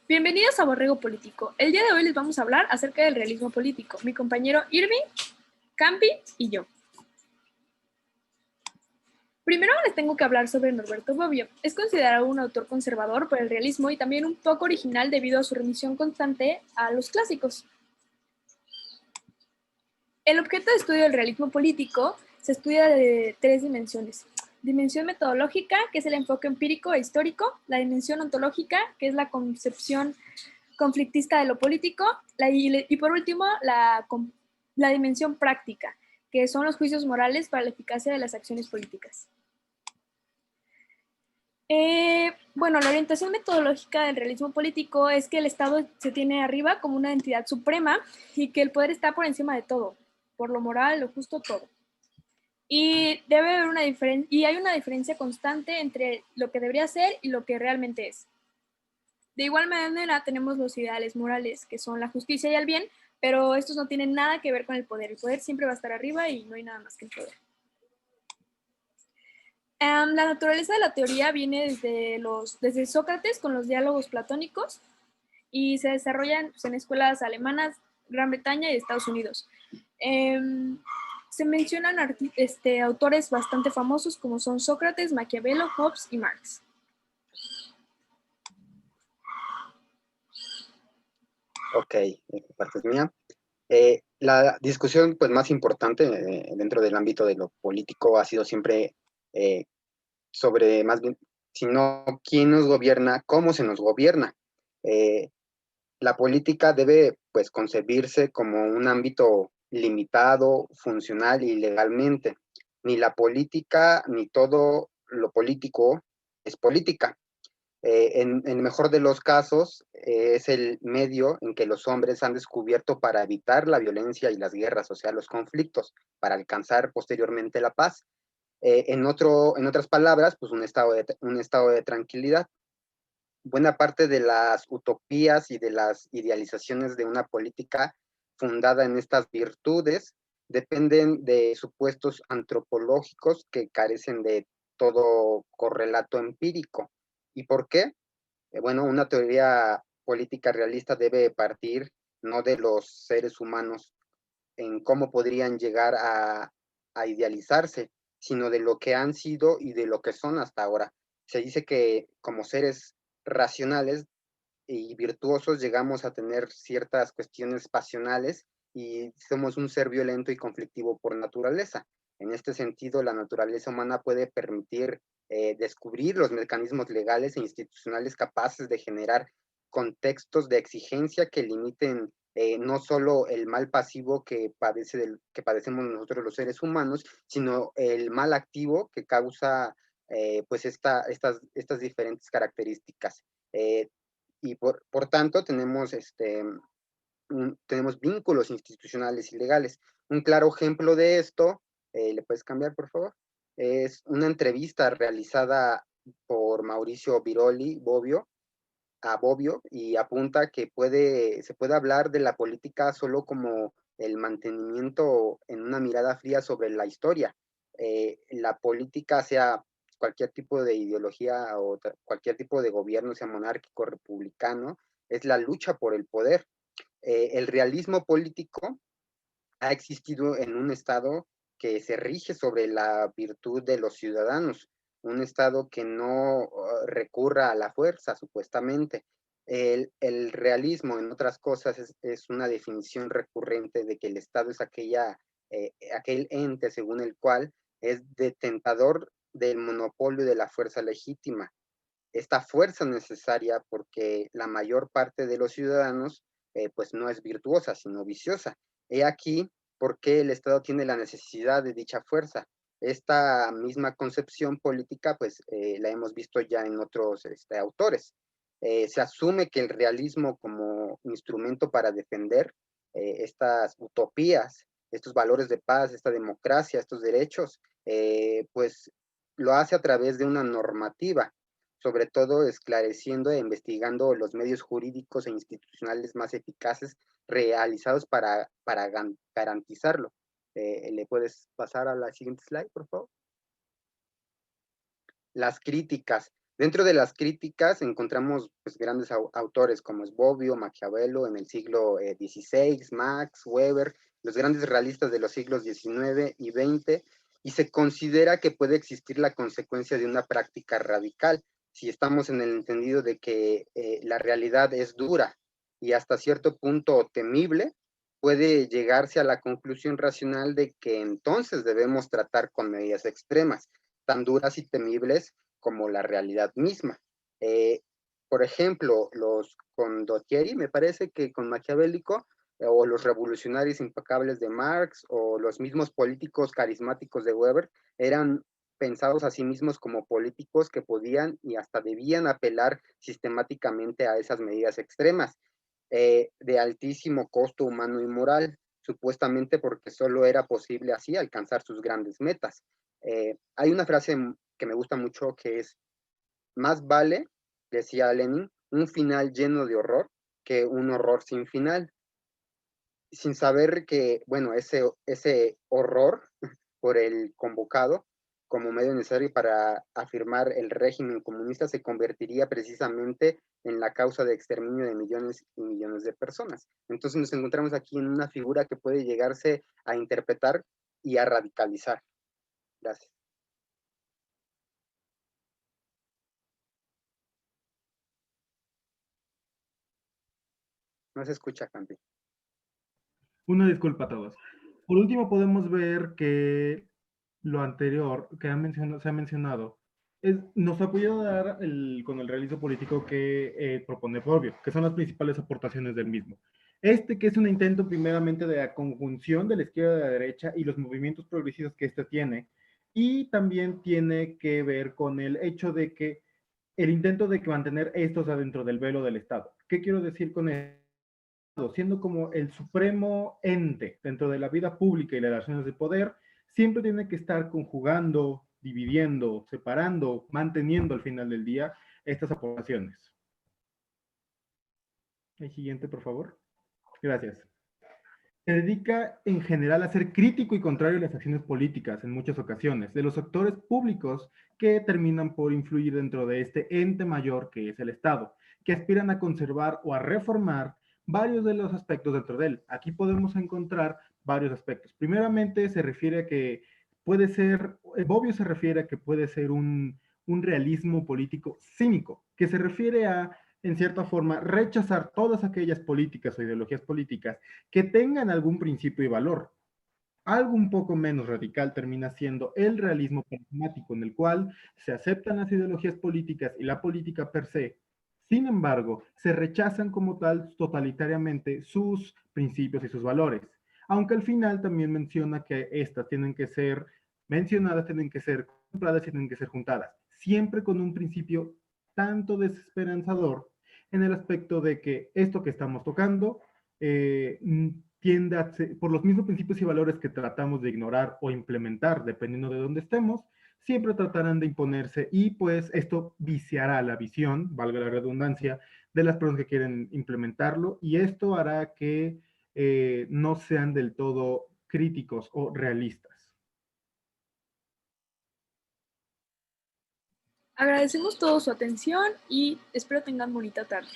Bienvenidos a Borrego Político. El día de hoy les vamos a hablar acerca del realismo político. Mi compañero Irving, Campi y yo. Primero les tengo que hablar sobre Norberto Bobbio. Es considerado un autor conservador por el realismo y también un poco original debido a su remisión constante a los clásicos. El objeto de estudio del realismo político se estudia de tres dimensiones. Dimensión metodológica, que es el enfoque empírico e histórico. La dimensión ontológica, que es la concepción conflictista de lo político, y por último la dimensión práctica, que son los juicios morales para la eficacia de las acciones políticas. Bueno, la orientación metodológica del realismo político es que el Estado se tiene arriba como una entidad suprema y que el poder está por encima de todo, por lo moral, lo justo, todo. Y debe haber y hay una diferencia constante entre lo que debería ser y lo que realmente es. De igual manera tenemos los ideales morales, que son la justicia y el bien, pero estos no tienen nada que ver con el poder. El poder siempre va a estar arriba y no hay nada más que el poder. La naturaleza de la teoría viene desde Sócrates con los diálogos platónicos y se desarrollan pues, en escuelas alemanas, Gran Bretaña y Estados Unidos. Se mencionan autores bastante famosos como son Sócrates, Maquiavelo, Hobbes y Marx. Ok, parte es mía. La discusión pues, más importante dentro del ámbito de lo político ha sido siempre sobre, más bien, si no quién nos gobierna, cómo se nos gobierna. La política debe pues concebirse como un ámbito limitado, funcional y legalmente. Ni la política ni todo lo político es política. En el mejor de los casos, es el medio en que los hombres han descubierto para evitar la violencia y las guerras, o sea, los conflictos, para alcanzar posteriormente la paz. En otras palabras, pues un estado de tranquilidad. Buena parte de las utopías y de las idealizaciones de una política fundada en estas virtudes dependen de supuestos antropológicos que carecen de todo correlato empírico. ¿Y por qué? Bueno, una teoría política realista debe partir no de los seres humanos en cómo podrían llegar a idealizarse, sino de lo que han sido y de lo que son hasta ahora. Se dice que como seres racionales y virtuosos llegamos a tener ciertas cuestiones pasionales y somos un ser violento y conflictivo por naturaleza. En este sentido, la naturaleza humana puede permitir descubrir los mecanismos legales e institucionales capaces de generar contextos de exigencia que limiten no solo el mal pasivo que padecemos nosotros los seres humanos, sino el mal activo que causa pues estas diferentes características. Y por tanto tenemos vínculos institucionales y legales. Un claro ejemplo de esto, ¿le puedes cambiar, por favor? Es una entrevista realizada por Mauricio Viroli Bobbio, a Bobbio, y apunta que se puede hablar de la política solo como el mantenimiento en una mirada fría sobre la historia. La política, sea cualquier tipo de ideología o cualquier tipo de gobierno, sea monárquico, republicano, es la lucha por el poder. El realismo político ha existido en un Estado que se rige sobre la virtud de los ciudadanos, un Estado que no recurra a la fuerza, supuestamente. El realismo, en otras cosas, es una definición recurrente de que el Estado es aquel ente según el cual es detentador del monopolio de la fuerza legítima. Esta fuerza necesaria porque la mayor parte de los ciudadanos pues no es virtuosa, sino viciosa. He aquí por qué el Estado tiene la necesidad de dicha fuerza. Esta misma concepción política pues la hemos visto ya en otros autores. Se asume que el realismo como instrumento para defender estas utopías, estos valores de paz, esta democracia, estos derechos, pues lo hace a través de una normativa, sobre todo esclareciendo e investigando los medios jurídicos e institucionales más eficaces realizados para garantizarlo. ¿Le puedes pasar a la siguiente slide, por favor? Las críticas. Dentro de las críticas encontramos pues, grandes autores como es Bobbio, Maquiavelo en el siglo XVI, Max, Weber, los grandes realistas de los siglos XIX y XX, y se considera que puede existir la consecuencia de una práctica radical, si estamos en el entendido de que la realidad es dura y hasta cierto punto temible, puede llegarse a la conclusión racional de que entonces debemos tratar con medidas extremas, tan duras y temibles como la realidad misma. Eh, por ejemplo, los condottieri, me parece que con Maquiavélico, o los revolucionarios implacables de Marx, o los mismos políticos carismáticos de Weber, eran pensados a sí mismos como políticos que podían y hasta debían apelar sistemáticamente a esas medidas extremas, de altísimo costo humano y moral, supuestamente porque solo era posible así alcanzar sus grandes metas. Hay una frase que me gusta mucho que es, más vale, decía Lenin, un final lleno de horror que un horror sin final, sin saber que, bueno, ese horror por el convocado como medio necesario para afirmar el régimen comunista se convertiría precisamente en la causa de exterminio de millones y millones de personas. Entonces nos encontramos aquí en una figura que puede llegarse a interpretar y a radicalizar. Gracias. No se escucha, Campi. Una disculpa a todos. Por último, podemos ver que lo anterior que se ha mencionado nos ha apoyado a dar con el realismo político que propone Bobbio, que son las principales aportaciones del mismo. Que es un intento primeramente de la conjunción de la izquierda y de la derecha y los movimientos progresistas que tiene, y también tiene que ver con el hecho de que el intento de mantener estos adentro del velo del Estado. ¿Qué quiero decir con esto? Siendo como el supremo ente dentro de la vida pública y las relaciones de poder, siempre tiene que estar conjugando, dividiendo, separando, manteniendo al final del día estas aportaciones. El siguiente, por favor. Gracias. Se dedica en general a ser crítico y contrario a las acciones políticas en muchas ocasiones de los actores públicos que terminan por influir dentro de este ente mayor que es el Estado, que aspiran a conservar o a reformar varios de los aspectos dentro de él. Aquí podemos encontrar varios aspectos. Primeramente se refiere a que puede ser, Bobbio se refiere a que puede ser un realismo político cínico, que se refiere a, en cierta forma, rechazar todas aquellas políticas o ideologías políticas que tengan algún principio y valor. Algo un poco menos radical termina siendo el realismo pragmático, en el cual se aceptan las ideologías políticas y la política per se. Sin embargo, se rechazan como tal totalitariamente sus principios y sus valores. Aunque al final también menciona que estas tienen que ser mencionadas, tienen que ser contempladas y tienen que ser juntadas. Siempre con un principio tanto desesperanzador en el aspecto de que esto que estamos tocando tiende a ser, por los mismos principios y valores que tratamos de ignorar o implementar, dependiendo de dónde estemos, siempre tratarán de imponerse, y pues esto viciará la visión, valga la redundancia, de las personas que quieren implementarlo, y esto hará que no sean del todo críticos o realistas. Agradecemos toda su atención y espero tengan bonita tarde.